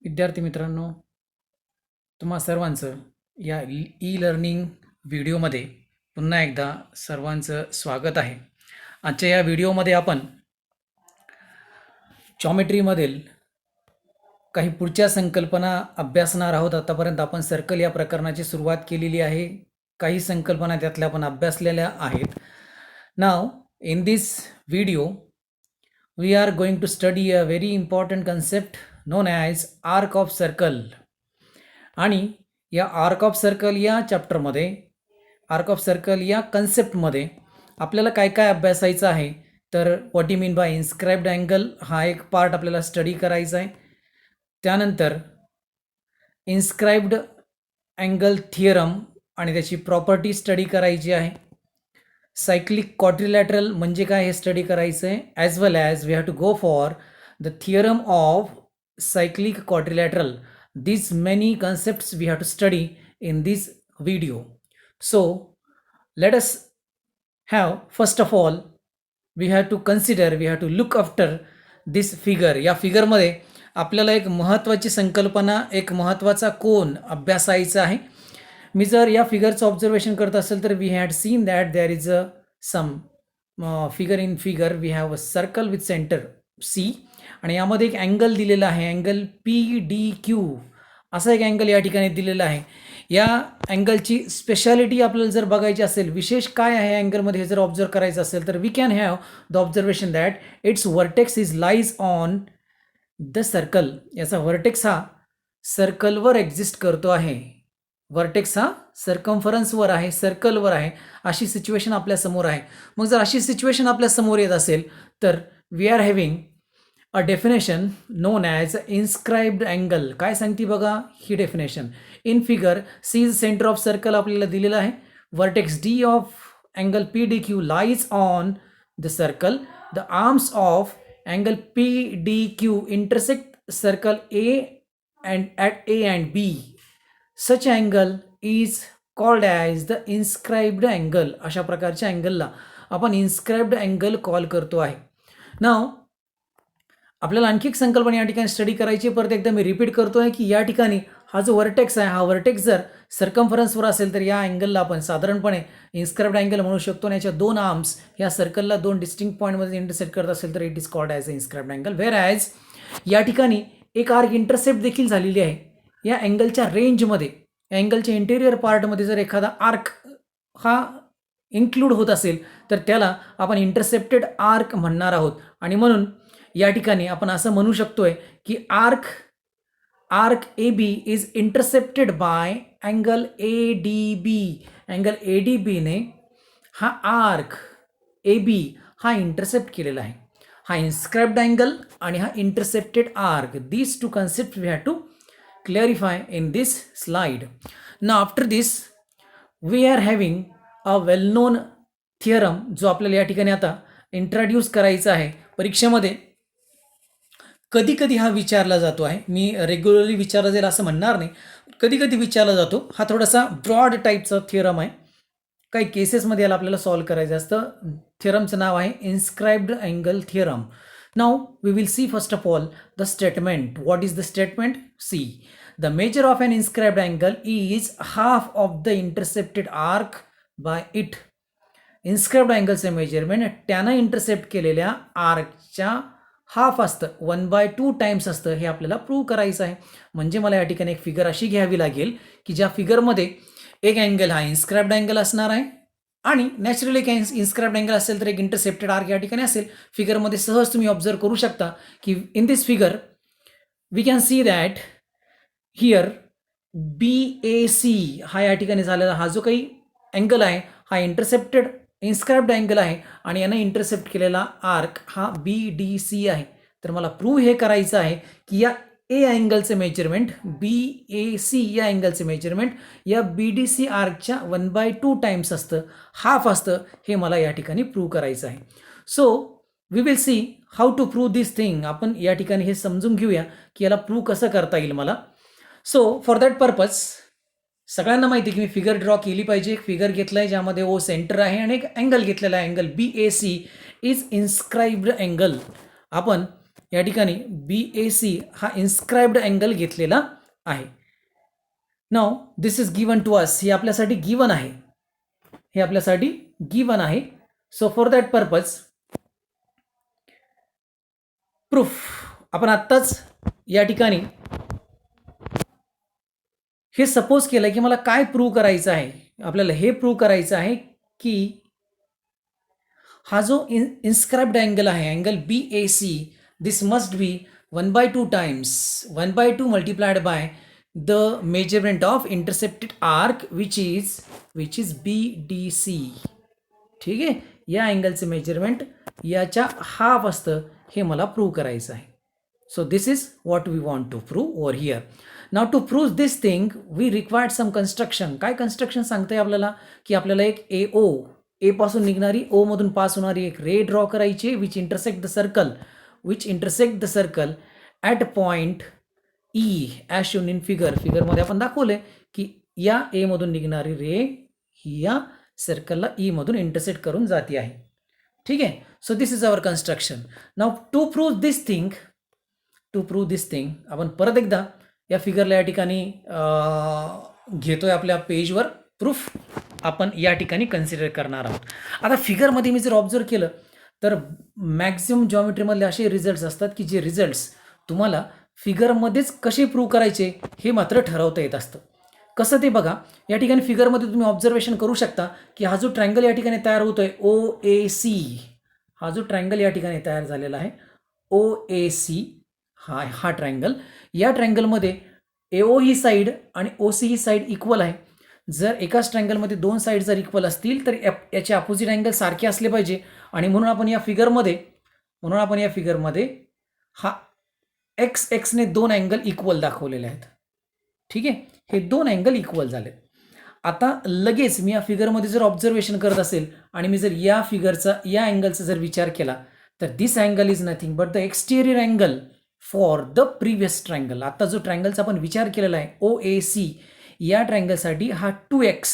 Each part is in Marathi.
विद्यार्थी मित्रांनो, तुम्हा सर्वांचं या ई लर्निंग व्हिडिओमध्ये पुन्हा एकदा सर्वांचं स्वागत आहे. आजच्या या व्हिडिओमध्ये आपण जॉमेट्रीमधील काही पुढच्या संकल्पना अभ्यासणार आहोत. आतापर्यंत आपण सर्कल या प्रकरणाची सुरुवात केलेली आहे. काही संकल्पना त्यातल्या आपण अभ्यासलेल्या आहेत. नाव in this video we are going to study a very important concept known as arc of circle. आणि या आर्क ऑफ सर्कल या चॅप्टरमध्ये, आर्क ऑफ सर्कल या कन्सेप्टमध्ये आपल्याला काय काय अभ्यासायचं आहे, तर what you mean by inscribed angle हा एक पार्ट आपल्याला स्टडी करायचा आहे. त्यानंतर इन्स्क्राइब्ड अँगल थिअरम आणि त्याची प्रॉपर्टी स्टडी करायची आहे. सायक्लिक क्वाड्रिलॅटरल म्हणजे काय हे स्टडी करायचं आहे. As well as we have to go for the theorem of cyclic quadrilateral. These many concepts we have to study in this video. So let us have, first of all, we have to consider, we have to look after this figure. या फिगरमध्ये आपल्याला एक महत्त्वाची संकल्पना, एक महत्त्वाचा कोन अभ्यासायचा आहे. मी जर या फिगरचं ऑब्झर्वेशन करत असेल तर we had seen that there is a some figure in figure we have a circle with centre C आणि यामध्ये एक अँगल दिलेला आहे, अँगल PDQ असा एक अँगल या ठिकाणी दिलेला आहे. या अँगलची स्पेशालिटी आपल्याला जर बघायची असेल, विशेष काय आहे अँगलमध्ये हे जर ऑब्झर्व करायचं असेल तर we can have the observation that its vertex is lies on the circle. याचा वर्टेक्स हा सर्कलवर एक्झिस्ट करतो आहे. वर्टेक्स हा सर्कम्फरन्सवर आहे, सर्कलवर आहे. अशी सिच्युएशन आपल्यासमोर आहे. मग जर अशी सिच्युएशन आपल्यासमोर येत असेल तर we are having a definition known as inscribed angle. काय सांगते बघा ही definition. In figure C is centre of circle आपल्याला दिलेलं आहे. Vertex D of angle PDQ lies on the circle. The arms of angle PDQ intersect circle A and at A and B. Such angle is called as the inscribed angle. अशा प्रकारच्या अँगलला आपण इन्स्क्राइब्ड अँगल कॉल करतो आहे. नाव आपल्याला आणखी एक संकल्पना या ठिकाणी स्टडी करायची. परत एकदा मी रिपीट करतोय की या ठिकाणी हा जो वर्टेक्स आहे, हा वर्टेक्स जर सर्कम्फरन्सवर असेल तर या अँगलला आपण साधारणपणे इन्स्क्राइब्ड अँगल म्हणू शकतो. आणि याच्या दोन आर्म्स या सर्कलला दोन डिस्टिंक्ट पॉईंटमध्ये इंटरसेक्ट करत असेल तर it is called as a inscribed angle. Where as या ठिकाणी एक आर्क इंटरसेप्ट देखील झालेली आहे. या अँगलच्या रेंजमध्ये, या अँगलच्या इंटेरियर पार्टमध्ये जर एखादा आर्क हा इन्क्लूड होत असेल तर त्याला आपण इंटरसेप्टेड आर्क म्हणणार आहोत. आणि म्हणून या ठिकाणी आपण असं म्हणू शकतोय की arc AB is intercepted by angle ADB. Angle ADBने हा आर्क AB हा इंटरसेप्ट केलेला आहे. हा इन्स्क्राइब्ड अँगल आणि हा intercepted arc, these two concept we have to clarify in this slide. Now after this we are having a well known theorem जो आपल्याला या ठिकाणी आता इंट्रोड्यूस करायचा आहे. परीक्षेमध्ये कधी कधी हा विचारला जातो आहे. मी रेग्युलरली विचारला जाईल असं म्हणणार नाही, कधी कधी विचारला जातो. हा थोडासा ब्रॉड टाईपचा थिअरम आहे. काही केसेसमध्ये याला आपल्याला सॉल्व्ह करायचं असतं. थिअरमचं नाव आहे inscribed angle theorem. Now we will see first of all the statement. What is the statement? See, the measure of an inscribed angle is half of the intercepted arc by it. Inscribed angle चे मेजरमेंट त्यानं इंटरसेप्ट केलेल्या आर्कच्या हाफ असतं, 1/2 टाइम्स असतं. हे आपल्याला प्रूव्ह करायचं आहे. म्हणजे मला या ठिकाणी एक फिगर अशी घ्यावी लागेल की ज्या फिगरमध्ये एक अँगल हा इन्स्क्राइब्ड अँगल असणार आहे आणि नॅचरली काही इन्स्क्राइब्ड अँगल असेल तर एक इंटरसेप्टेड आर्क या ठिकाणी असेल. फिगरमध्ये सहज तुम्ही ऑब्झर्व करू शकता की in this figure we can see that here BAC हा या ठिकाणी झालेला हा जो काही अँगल आहे हा इंटरसेप्टेड इन्स्क्राइब्ड अँगल आहे आणि यानं इंटरसेप्ट केलेला आर्क हा BDC आहे. तर मला प्रूव्ह हे करायचं आहे की या A अँगलचे मेजरमेंट, BAC या अँगलचे मेजरमेंट या BDC आर्कच्या 1/2 टाइम्स असतं, हाफ असतं. हे मला या ठिकाणी प्रूव्ह करायचं आहे. So we will see how to prove this thing. आपण या ठिकाणी हे समजून घेऊया की याला प्रूव्ह कसं करता येईल मला. सो फॉर दॅट पर्पज सगळ्यांना माहिती आहे की मी फिगर ड्रॉ केली पाहिजे. एक फिगर घेतला आहे ज्यामध्ये O सेंटर आहे आणि एक अँगल घेतलेला आहे. Angle BAC is inscribed angle. आपण या ठिकाणी BAC हा इन्स्क्राइब्ड अँगल घेतलेला आहे. Now this is given to us, हे आपल्यासाठी गिवन आहे, हे आपल्यासाठी गिवन आहे. So for that purpose proof आपण आत्ताच या ठिकाणी हे सपोज केलं की मला काय प्रूव्ह करायचं आहे, आपल्याला हे प्रूव्ह करायचं आहे की हा जो इन्स्क्राइब्ड अँगल आहे, angle BAC, this must be 1/2 times 1/2 multiplied by the measurement of intercepted arc which is BDC. ठीक आहे, या अँगलचं मेजरमेंट याच्या हाफ असतं, हे मला प्रूव्ह करायचं आहे. So this is what we want to prove over here. Now to prove this thing we required some construction. काय कन्स्ट्रक्शन सांगतंय आपल्याला की आपल्याला एक ए पासून निघणारी, ओ मधून पास होणारी एक रे ड्रॉ करायची which intersect the circle at point E as shown in फिगरमध्ये आपण दाखवले की या ए मधून निघणारी रे ही या सर्कलला ई मधून इंटरसेक्ट करून जाती आहे. ठीक आहे, so this is our construction. Now to prove this thing आपण परत एकदा या फिगरला या ठिकाणी घेतोय आपल्या पेजवर. प्रूफ आपण या ठिकाणी कन्सिडर करणार आहोत. आता फिगरमध्ये मी जर ऑब्झर्व केलं तर मॅक्झिमम जॉमेट्रीमधले असे रिझल्ट्स असतात की जे रिझल्ट्स तुम्हाला फिगरमध्येच कसे प्रूव्ह करायचे हे मात्र ठरवता येत असतं. कसं ते बघा, या ठिकाणी फिगरमध्ये तुम्ही ऑब्झर्वेशन करू शकता की हा जो ट्रायंगल या ठिकाणी तयार होतोय OAC, हा जो ट्रायंगल या ठिकाणी तयार झालेला आहे OAC, हा ट्रायंगल, या ट्रायंगलमध्ये AO ही साईड आणि OC ही साईड इक्वल आहे. जर एकाच ट्रायंगलमध्ये दोन साईड जर इक्वल असतील तर याचे अपोजिट अँगल सारखे असले पाहिजे. आणि म्हणून आपण या फिगरमध्ये हा x ने दोन अँगल इक्वल दाखवलेले आहेत. ठीक आहे, हे दोन अँगल इक्वल झाले. आता लगेच मी या फिगरमध्ये जर ऑब्झर्वेशन करत असेल आणि मी जर या अँगलचा जर विचार केला तर this angle is nothing but the exterior angle for the previous triangle. आता जो ट्रायंगलचा आपण विचार केलेला आहे OAC, या ट्रायंगलसाठी हा 2x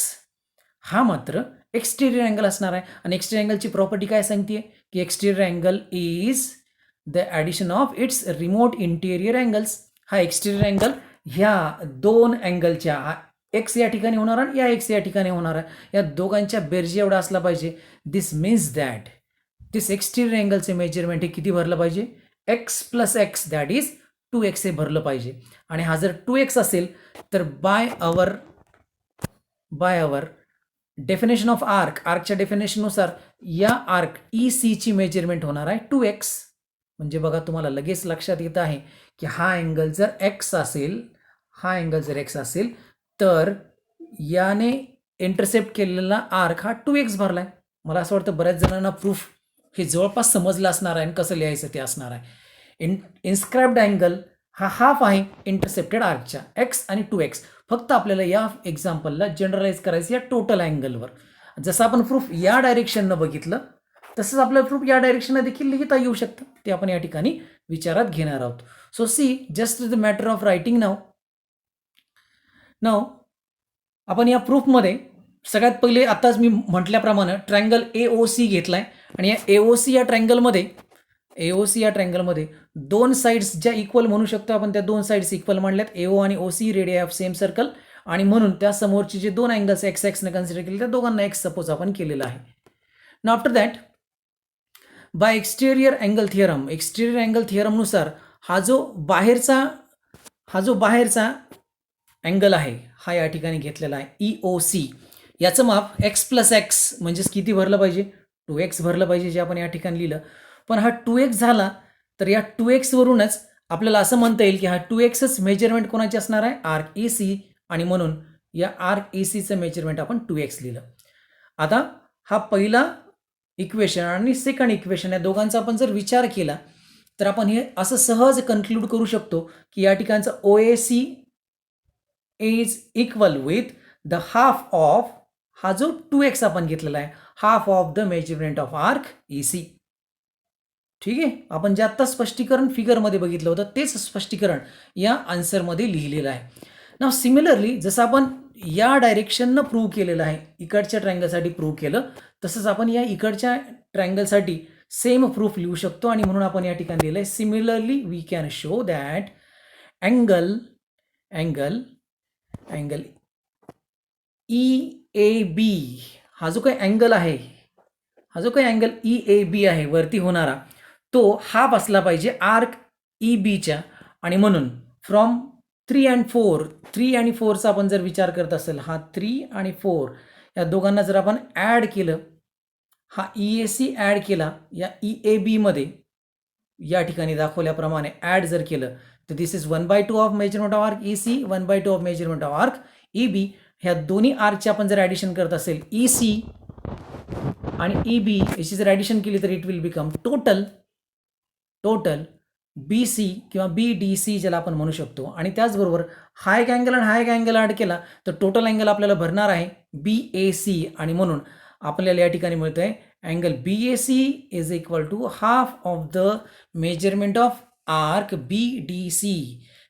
हा मात्र एक्सटेरियर अँगल असणार आहे. आणि एक्सटेरियर अँगलची प्रॉपर्टी काय सांगते की exterior angle is the addition of its remote interior angles. हा एक्सटेरियर अँगल ह्या दोन अँगलच्या, हा एक्स या ठिकाणी होणार आणि या एक्स या ठिकाणी होणार आहे, या दोघांच्या बेरजे एवढा असला पाहिजे. This means that this exterior अँगलचे मेजरमेंट हे किती भरलं पाहिजे, x + x that is 2x हे भरलं पाहिजे. आणि हा जर 2x असेल तर बाय अवर डेफिनेशन ऑफ आर्कच्या डेफिनेशननुसार या आर्क EC ची मेजरमेंट होणार आहे 2x. म्हणजे बघा, तुम्हाला लगेच लक्षात येत आहे की हा अँगल जर x असेल तर याने इंटरसेप्ट केलेला आर्क हा 2x भरलाय. मला असं वाटतं बऱ्याच जणांना प्रूफ हे जवळपास समजलं असणार आहे आणि कसं लिहायचं ते असणार आहे. इन्स्क्राइब्ड अँगल हा हाफ आहे इंटरसेप्टेड आर्कच्या, x आणि 2x. फक्त आपल्याला या एक्झाम्पलला जनरलाइज करायचं या टोटल अँगलवर. जसं आपण प्रूफ या डायरेक्शननं बघितलं तसंच आपलं प्रूफ या डायरेक्शनला देखील लिहिता येऊ शकतं, ते आपण या ठिकाणी विचारात घेणार आहोत. So see just the matter of writing नाव आपण या प्रूफमध्ये सगळ्यात पहिले आताच मी म्हटल्याप्रमाणे ट्रायंगल AOC घेतलाय आणि या AOC या ट्रायंगलमध्ये दोन साइड्स ज्या इक्वल म्हणू शकतो आपण, त्या दोन साइड्स इक्वल मानल्यात. AO आणि OC radius of same circle, आणि म्हणून त्या समोरचे जे दोन अँगल्स x ने कन्सिडर केले त्या दोघांना x सपोज आपण केलेला आहे. Now after that by exterior angle थिअरमनुसार हा जो बाहेरचा अँगल आहे हा या ठिकाणी घेतलेला आहे EOC. याचं माप x + x म्हणजेच किती भरलं पाहिजे, 2x भरलं पाहिजे, जे आपण या ठिकाणी लिहिलं. पण हा 2x झाला तर या 2x वरूनच आपल्याला असं म्हणता येईल की हा 2xच मेजरमेंट कोणाची असणार आहे, आर्क AC, आणि म्हणून या आर्क ACचं मेजरमेंट आपण 2x लिहिलं. आता हा पहिला इक्वेशन आणि सेकंड इक्वेशन या दोघांचा आपण जर विचार केला तर आपण हे असं सहज कन्क्लूड करू शकतो की या ठिकाणचा OAC is equal with the half of हा जो 2x आपण घेतलेला आहे, half of the measurement of arc EC. ठीक आहे, आपण जे आत्ता स्पष्टीकरण फिगरमध्ये बघितलं होतं तेच स्पष्टीकरण या आन्सरमध्ये लिहिलेलं आहे. नाव सिमिलरली जसं आपण या डायरेक्शननं प्रूव्ह केलेलं आहे, इकडच्या ट्रायंगलसाठी प्रूव्ह केलं, तसंच आपण या इकडच्या ट्रायंगलसाठी सेम प्रूफ लिहू शकतो आणि म्हणून आपण या ठिकाणी लिहिलंय similarly we can show that angle EAB हा जो काही अँगल आहे, हा जो काही अँगल EAB आहे वरती होणारा, तो हाफ असला पाहिजे आर्क EBच्या. आणि म्हणून फ्रॉम 3 and 4चा आपण जर विचार करत असेल, हा 3 आणि 4 या दोघांना जर आपण ॲड केलं, हा EAC ॲड केला या EAB मध्ये, या ठिकाणी दाखवल्याप्रमाणे ॲड जर केलं तर this is 1/2 of measurement of arc EC, 1/2 of measurement of arc EB. ह्या दोन्ही आर्कचे आपण जर ॲडिशन करत असेल EC आणि EB याची जर ॲडिशन केली तर it will become total BC किंवा BDC ज्याला आपण म्हणू शकतो. आणि त्याचबरोबर हा एक अँगल आणि हा एक अँगल ॲड केला तर टोटल अँगल आपल्याला भरणार आहे BAC. आणि म्हणून आपल्याला या ठिकाणी मिळतंय angle BAC is equal to half of the measurement of arc BDC.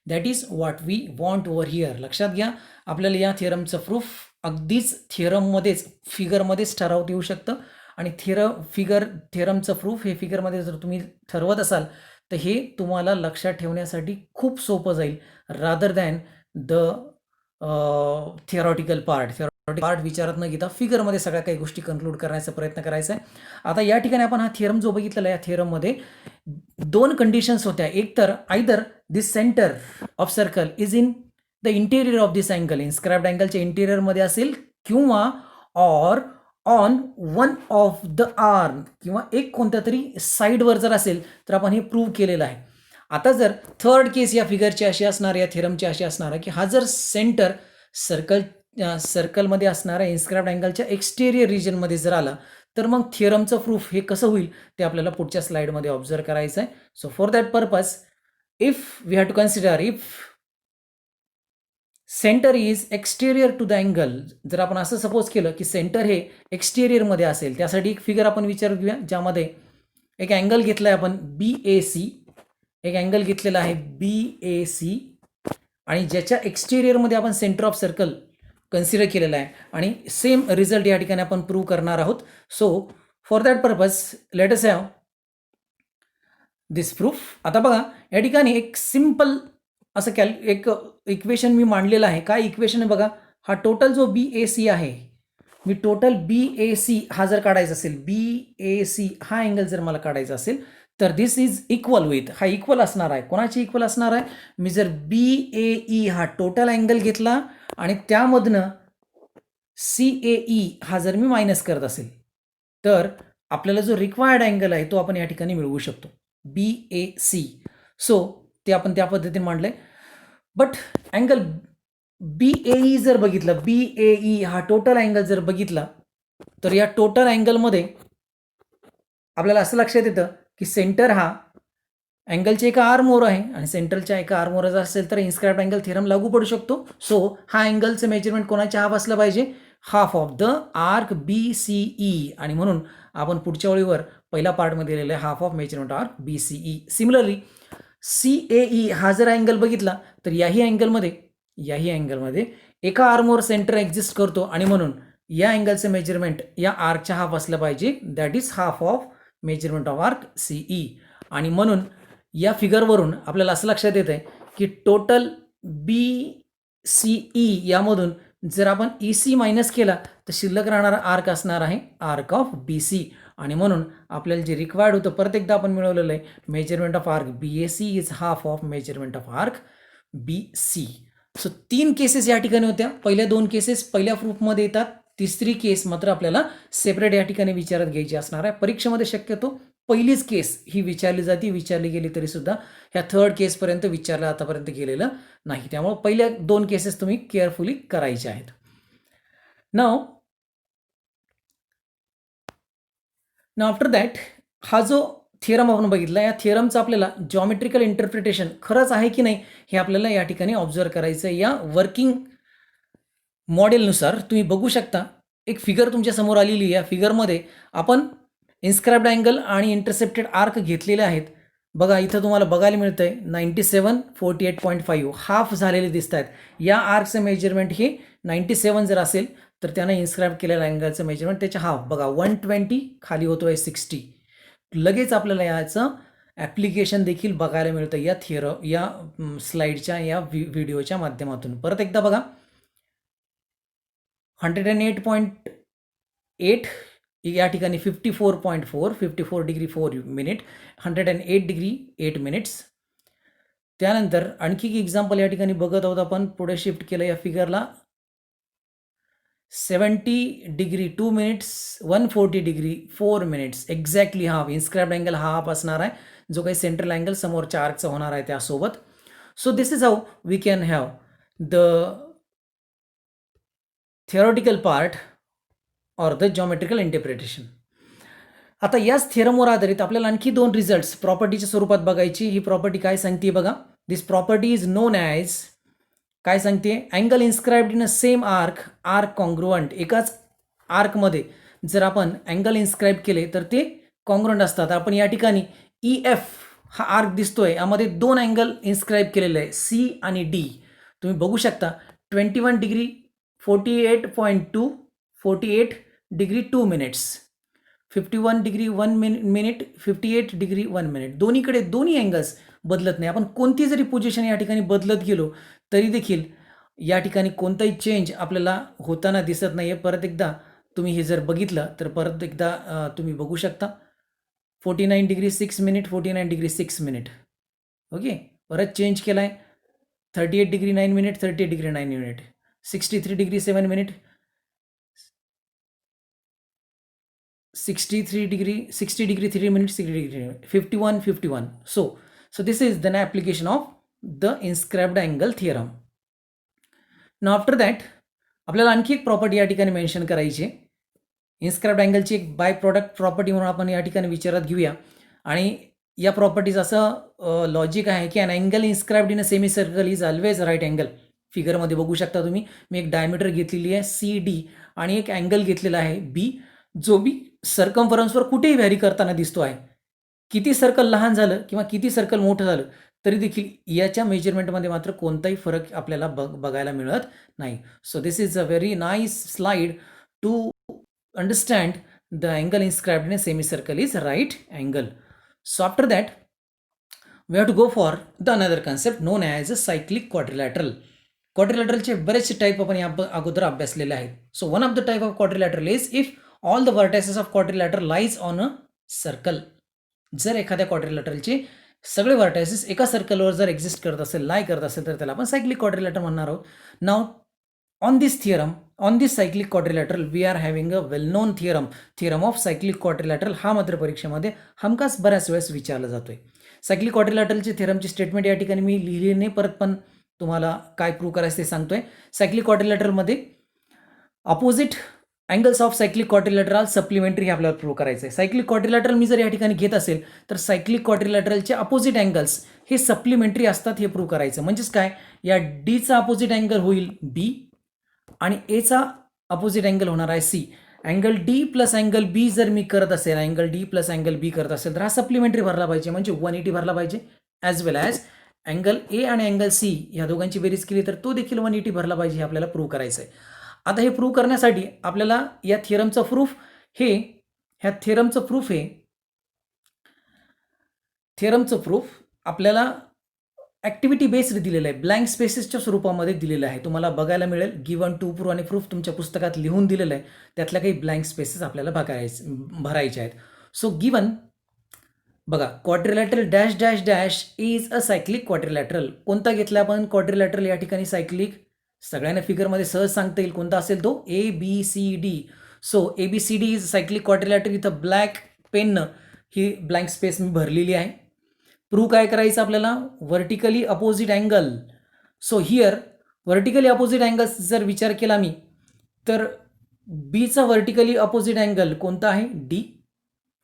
That is what we want over here. लक्षात घ्या, आपल्याला या थिअरमचं प्रूफ अगदीच थिअरममध्येच फिगरमध्येच ठरवता येऊ शकतं. आणि थिअरमचं प्रूफ हे फिगरमध्ये जर तुम्ही ठरवत असाल तर हे तुम्हाला लक्षात ठेवण्यासाठी खूप सोपं जाईल rather than the theoretical part विचारात न घेता फिगरमध्ये सगळ्या काही गोष्टी कन्क्लूड करण्याचा प्रयत्न करायचा आहे. आता या ठिकाणी आपण हा थिअरम जो बघितलेला आहे, या थिअरममध्ये 2 कंडिशन्स होत्या. एक तर either this centre of circle is in the interior of this angle, inscribed अँगलच्या इंटेरियरमध्ये असेल, किंवा or on one of the arm, किंवा एक कोणत्या तरी साईडवर जर असेल तर आपण हे प्रूव्ह केलेलं आहे. आता जर थर्ड केस या फिगरची अशी असणार, या थिअरमची अशी असणार की हा जर सेंटर सर्कलमध्ये असणाऱ्या इन्स्क्राइब्ड अँगलच्या एक्सटेरियर रिजनमध्ये जर आला तर मग थिअरमचं प्रूफ हे कसं होईल ते आपल्याला पुढच्या स्लाइडमध्ये ऑब्झर्व करायचं आहे. So for that purpose if we have to consider if centre is exterior to the angle, जर आपण असं सपोज केलं की सेंटर हे एक्सटेरियरमध्ये असेल, त्यासाठी एक फिगर आपण विचार घेऊया ज्यामध्ये एक अँगल घेतला आहे आपण BAC, एक अँगल घेतलेला आहे BAC आणि ज्याच्या एक्सटेरियरमध्ये आपण सेंटर ऑफ सर्कल कन्सिडर केलेला आहे आणि सेम रिझल्ट या ठिकाणी आपण प्रूव्ह करणार आहोत. So for that purpose let us have this proof. आता बघा या ठिकाणी एक सिम्पल असं एक इक्वेशन मी मांडलेलं आहे. काय इक्वेशन आहे बघा, हा टोटल जो BAC आहे, मी टोटल BAC हा जर काढायचा असेल, BAC हा अँगल जर मला काढायचा असेल तर दिस इज इक्वल विथ, हा इक्वल असणार आहे. कोणाची इक्वल असणार आहे, मी जर BAE हा टोटल अँगल घेतला आणि त्यामधनं CAE हा जर मी मायनस करत असेल तर आपल्याला जो रिक्वायर्ड अँगल आहे तो आपण या ठिकाणी मिळवू शकतो BAC. सो ते आपण त्या पद्धतीने मांडलंय. बट अँगल BAE जर बघितलं, BAE हा टोटल अँगल जर बघितला तर या टोटल अँगलमध्ये आपल्याला असं लक्षात येतं की सेंटर हा अँगलच्या एका आर्मवर आहे आणि सेंटरच्या एका आर्मवर जर असेल तर इन्स्क्राइब्ड अँगल थिअरम लागू पडू शकतो. सो हा अँगलचं मेजरमेंट कोणाच्या हाफ असलं पाहिजे, half of the arc BCE. आणि म्हणून आपण पुढच्या ओळीवर पहिल्या पार्टमध्ये लिहिलं आहे half of measurement arc BCE. Similarly CAE हा जर अँगल बघितला तर याही अँगलमध्ये एका आर्मवर सेंटर एक्झिस्ट करतो आणि म्हणून या अँगलचं मेजरमेंट या आर्कच्या हाफ असलं पाहिजे, that is half of measurement of arc CE. आणि म्हणून या फिगरवरून आपल्याला असं लक्षात येतं आहे की टोटल BCE यामधून जर आपण EC मायनस केला तर शिल्लक राहणारा आर्क असणार आहे आर्क ऑफ BC. आणि म्हणून आपल्याला जे रिक्वायर्ड होतं परत एकदा आपण मिळवलेलं आहे, measurement of arc BAC is half of measurement of arc BC. So 3 cases या ठिकाणी होत्या. पहिल्या 2 केसेस पहिल्या प्रूफमध्ये येतात, तिसरी केस मात्र आपल्याला सेपरेट या ठिकाणी विचारात घ्यायची असणार आहे. परीक्षेमध्ये शक्यतो पहिलीच केस ही विचारली गेली तरी सुद्धा ह्या थर्ड केसपर्यंत विचारलं आतापर्यंत गेलेलं नाही. त्यामुळे पहिल्या 2 केसेस तुम्ही केअरफुली करायच्या आहेत. नाव आफ्टर दॅट हा जो थिअरम आपण बघितला, या थिअरमचं आपल्याला जॉमेट्रिकल इंटरप्रिटेशन खरंच आहे की नाही हे आपल्याला या ठिकाणी ऑब्झर्व करायचं आहे. या वर्किंग मॉडेलनुसार तुम्ही बघू शकता एक फिगर तुमच्या समोर आलेली आहे. या फिगरमध्ये आपण इन्स्क्राइब्ड अँगल आणि इंटरसेप्टेड आर्क घेतलेले आहेत. बघा इथं तुम्हाला बघायला मिळतंय 97, 48.5 हाफ झालेले दिसत आहेत. या आर्कचं मेजरमेंट हे 97 जर असेल तर त्यानं इन्स्क्राइब केलेल्या अँगलचं मेजरमेंट त्याच्या हाफ बघा 120 खाली होतोय 60. लगेच आपल्याला याचं ॲप्लिकेशन देखील बघायला मिळतं या या स्लाईडच्या या व्हिडिओच्या माध्यमातून. परत एकदा बघा, 108.8 या ठिकाणी 54.4 54 डिग्री 4 मिनिट, 108 डिग्री 8 मिनिट्स. त्यानंतर आणखी एक एक्झाम्पल या ठिकाणी बघत आहोत आपण. पुढे शिफ्ट केलं या फिगरला, 70 degree 2 minutes, 140 degree 4 minutes. Exactly half inscribed angle हा हाफ असणार आहे, जो काही सेंट्रल अँगल समोरच्या आर्कचा होणार आहे त्यासोबत. So this is how we can have the theoretical part or the geometrical interpretation. आता याच थिअरमवर आधारित आपल्याला आणखी 2 रिझल्ट्स प्रॉपर्टीच्या स्वरूपात बघायची. ही प्रॉपर्टी काय सांगते बघा. दिस प्रॉपर्टी इज नोन ॲज, काय सांगते, angle inscribed in a same arc congruent. एकाच आर्कमध्ये जर आपण अँगल इन्स्क्राइब केले तर ते कॉन्ग्रुअंट असतात. आपण या ठिकाणी EF हा आर्क दिसतोय, यामध्ये 2 अँगल इन्स्क्राइब केलेले आहे, C आणि D. तुम्ही बघू शकता 21 degree 48.2 48 degree 2 minutes, 51 degree 1 minute 58 degree 1 minute. दोन्हीकडे दोन्ही अँगल्स बदलत नाही. आपण कोणती जरी पोझिशन या ठिकाणी बदलत गेलो तरी देखील या ठिकाणी कोणताही चेंज आपल्याला होताना दिसत नाही आहे. परत एकदा तुम्ही हे जर बघितलं तर परत एकदा तुम्ही बघू शकता 49 degree 6 minute 49 degree 6 minute. Okay, परत चेंज केला आहे 38 degree 9 minute 38 degree 9 minute, 63 degree 7 minute, 60 degree 3 minute 60 degree 51. So this is then application of the inscribed angle theorem. Now after that आपल्याला आणखी एक प्रॉपर्टी या ठिकाणी मेन्शन करायची आहे. इन्स्क्राइब्ड अँगलची एक बाय प्रॉडक्ट प्रॉपर्टी म्हणून आपण या ठिकाणी विचारात घेऊया. आणि या प्रॉपर्टीज असं लॉजिक आहे की an angle inscribed in a semicircle is always right angle. फिगरमध्ये बघू शकता तुम्ही, मी एक डायमीटर घेतलेली आहे CD आणि एक अँगल घेतलेला आहे B, जो बी सर्कम्फरन्सवर कुठेही व्हॅरी करताना दिसतो आहे. किती सर्कल लहान झालं किंवा किती सर्कल मोठं झालं तरी देखील याच्या मेजरमेंटमध्ये मात्र कोणताही फरक आपल्याला बघायला मिळत नाही. So this is a very nice slide to understand the angle inscribed in a semicircle is right angle. So after that we have to go for the another concept known as a cyclic quadrilateral. क्वाड्रिलॅटरलचे बरेचसे टाईप आपण या अगोदर अभ्यासलेले आहेत. So one of the type of quadrilateral is if all the vertices of quadrilateral lies on a circle. जर एखाद्या क्वाड्रिलॅटरलचे सगळे वर्टायसेस एका सर्कलवर जर एक्झिस्ट करत असेल, लाई करत असेल, तर त्याला आपण सायक्लिक क्वाड्रिलॅटर म्हणणार आहोत. नाव on this theorem, on this cyclic quadrilateral, we are having a well-known theorem of cyclic quadrilateral. हा मात्र परीक्षेमध्ये हमखास बऱ्याच वेळेस विचारला जातोय. सायक्लिक क्वाड्रिलॅटरलची थिअरमची स्टेटमेंट या ठिकाणी मी लिहिली नाही, परत पण तुम्हाला काय प्रूव्ह करायचं ते सांगतोय. सायक्लिक क्वाड्रिलॅटरलमध्ये opposite angles of cyclic quadrilateral supplementary हे आपल्याला प्रूव्ह करायचं आहे. सायक्लिक क्वाड्रिलॅटरल मी जर या ठिकाणी घेत असेल तर सायक्लिक क्वाड्रिलॅटरलचे अपोजिट अँगल्स हे सप्लिमेंटरी असतात हे प्रूव्ह करायचं. म्हणजेच काय, या Dचा अपोजिट अँगल होईल B आणि Aचा अपोजिट अँगल होणार आहे C. Angle D plus angle B जर मी करत असेल, angle D plus angle B करत असेल तर हा सप्लिमेंटरी भरला पाहिजे, म्हणजे 180 भरला पाहिजे. As well as angle A आणि अँगल C ह्या दोघांची बेरीज केली तर तो देखील 180 भरला पाहिजे, हे आपल्याला प्रूव्ह करायचं आहे. आता हे प्रूव्ह करण्यासाठी आपल्याला या थिअरमचं प्रूफ आपल्याला ॲक्टिव्हिटी बेस्ड दिलेलं आहे, ब्लँक स्पेसेसच्या स्वरूपामध्ये दिलेलं आहे. तुम्हाला बघायला मिळेल गिवन टू प्रूव्ह आणि प्रूफ तुमच्या पुस्तकात लिहून दिलेलं आहे. त्यातल्या काही ब्लँक स्पेसेस आपल्याला भरायचे आहेत. सो गिवन बघा, quadrilateral dash dash dash is a cyclic quadrilateral. कोणता घेतला आपण क्वाड्रिलॅटरल या ठिकाणी सायक्लिक? सगळ्यांना फिगरमध्ये सहज सांगता येईल कोणता असेल तो, ABCD. So ABCD is cyclic quadrilateral. इथं ब्लॅक पेननं ही ब्लँक स्पेस मी भरलेली आहे. प्रूव्ह काय करायचं आपल्याला, vertically opposite angle. So here vertically opposite angles जर विचार केला मी तर Bचा व्हर्टिकली अपोजिट अँगल कोणता आहे, D.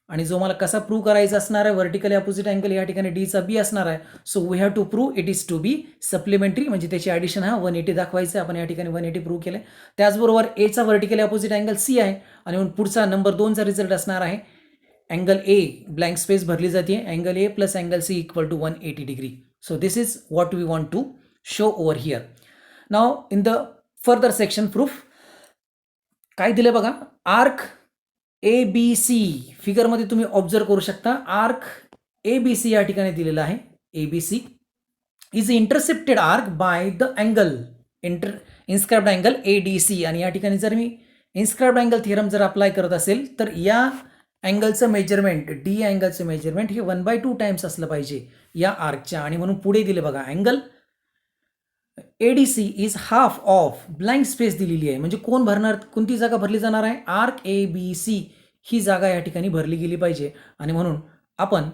आणि जो मला कसा प्रूव्ह करायचा असणार आहे, व्हर्टिकली अपोजिट अँगल या ठिकाणी Dचा B असणार आहे. So we have to prove it is to be supplementary, म्हणजे त्याची ॲडिशन हा 180 दाखवायचं आहे. आपण या ठिकाणी 180 प्रूव्ह केलं. त्याचबरोबर Aचा व्हर्टिकली अपोजिट अँगल C आहे. आणि मग पुढचा नंबर 2चा रिझल्ट असणार आहे अँगल A, ब्लँक स्पेस भरली जाते, angle A plus angle C equal to 180 degree. So this is what we want to show over here. Now in the further section proof काय दिलं बघा, आर्क ABC फिगरमध्ये तुम्ही ऑब्झर्व करू शकता आर्क ABC या ठिकाणी दिलेला आहे. ABC is intercepted arc by the angle inscribed angle ADC. आणि या ठिकाणी जर मी इन्स्क्राइब्ड अँगल थिअरम जर अप्लाय करत असेल तर या अँगलचं मेजरमेंट D अँगलचं मेजरमेंट हे 1/2 टाइम्स असलं पाहिजे या आर्कच्या. आणि म्हणून पुढे दिले बघा angle ADC is half of blank space दिलेली आहे. म्हणजे कोण भरणार, कोणती जागा भरली जाणार आहे, आर्क ABC ही जागा या ठिकाणी भरली गेली पाहिजे. आणि म्हणून आपण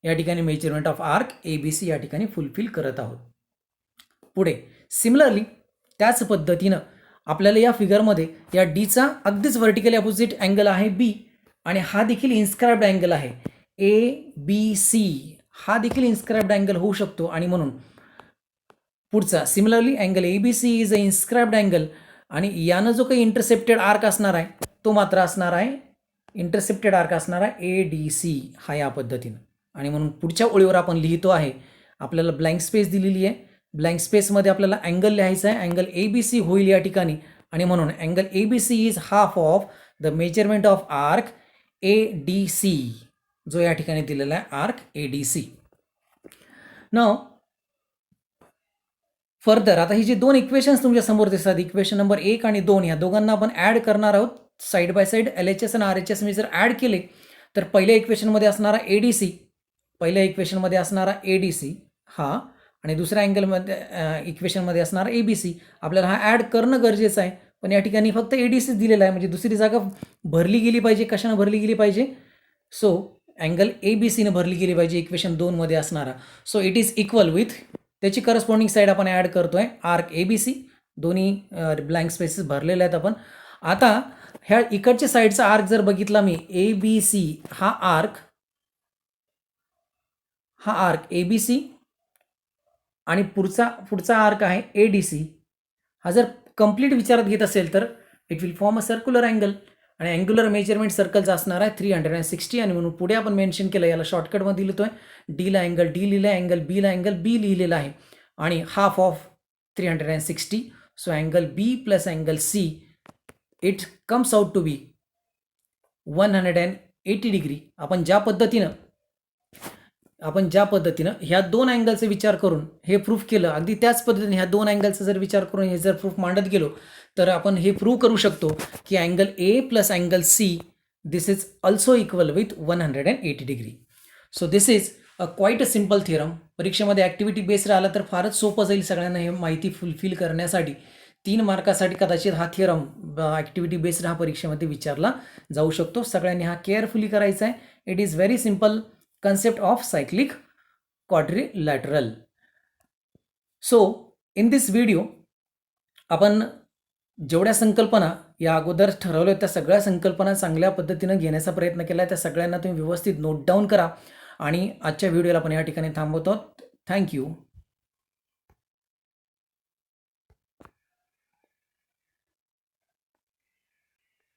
या ठिकाणी मेजरमेंट ऑफ आर्क ABC या ठिकाणी फुलफिल करत आहोत. पुढे सिमिलरली त्याच पद्धतीनं आपल्याला या फिगरमध्ये या Dचा अगदीच व्हर्टिकली अपोजिट अँगल आहे B आणि हा देखील इन्स्क्राइब्ड अँगल आहे ABC. हा देखील इन्स्क्राइब्ड अँगल होऊ शकतो. आणि म्हणून पुढचा similarly angle ABC is a inscribed angle आणि यानं जो काही इंटरसेप्टेड आर्क असणार आहे तो मात्र असणार आहे इंटरसेप्टेड आर्क असणार आहे ADC हा या पद्धतीनं. आणि म्हणून पुढच्या ओळीवर आपण लिहितो आहे, आपल्याला ब्लँक स्पेस दिलेली आहे, ब्लँक स्पेसमध्ये आपल्याला अँगल लिहायचा आहे, अँगल ABC होईल या ठिकाणी. आणि म्हणून angle ABC is half of the measurement of arc ADC जो या ठिकाणी दिलेला आहे आर्क ADC. नाव फर्दर आता ही जी दोन इक्वेशन्स तुमच्या समोर दिसतात, इक्वेशन नंबर 1 आणि 2, या दोघांना आपण ॲड करणार आहोत साईड बाय साईड. LHS आणि RHS मी जर ॲड केले तर पहिल्या इक्वेशनमध्ये असणारा ADC, पहिल्या इक्वेशनमध्ये असणारा ADC हा आणि दुसऱ्या अँगलमध्ये इक्वेशनमध्ये असणारा ABC. आपल्याला हा ॲड करणं गरजेचं आहे, पण या ठिकाणी फक्त ADC दिलेला आहे. म्हणजे दुसरी जागा भरली गेली पाहिजे, कशानं भरली गेली पाहिजे, सो अँगल ABCनं भरली गेली पाहिजे इक्वेशन 2 मध्ये असणारा. So it is equal with त्याची करस्पॉन्डिंग साईड आपण ॲड करतोय आर्क ABC. दोन्ही ब्लँक स्पेसेस भरलेले आहेत आपण. आता ह्या इकडच्या साईडचा आर्क जर बघितला मी ABC, हा आर्क ABC आणि पुढचा आर्क आहे ADC. हा जर कंप्लीट विचारात घेत असेल तर it will form a circular angle आणि अँग्युलर मेजरमेंट सर्कलचा असणार आहे 360. आणि म्हणून पुढे आपण मेन्शन केलं, याला शॉर्टकटमध्ये लिहितोय, Dला अँगल D लिहिलं आहे, अँगल Bला अँगल B लिहिलेला आहे आणि half of 360. So angle B plus angle C it comes out to be 180 degree. आपण ज्या पद्धतीनं ह्या दोन अँगलचा विचार करून हे प्रूफ केलं, अगदी त्याच पद्धतीने ह्या दोन अँगलचा जर विचार करून हे जर प्रूफ मांडत गेलो तर आपण हे प्रूव्ह करू शकतो की angle A plus angle C this is also equal with 180 degree. So this is quite a simple theorem. परीक्षेमध्ये ॲक्टिव्हिटी बेस्ड राहिला तर फारच सोपं जाईल सगळ्यांना हे माहिती फुलफिल करण्यासाठी. 3 मार्कासाठी कदाचित हा थिअरम ॲक्टिव्हिटी बेस्ड हा परीक्षेमध्ये विचारला जाऊ शकतो. सगळ्यांनी हा केअरफुली करायचा आहे. It is very simple concept of cyclic quadrilateral. So in this video आपण जेवढ्या संकल्पना या अगोदर ठरवल्या त्या सगळ्या संकल्पना चांगल्या पद्धतीने घेण्याचा प्रयत्न केला. त्या सगळ्यांना तुम्ही व्यवस्थित नोट डाऊन करा आणि आजच्या व्हिडिओला आपण या ठिकाणी थांबवतो. थँक्यू.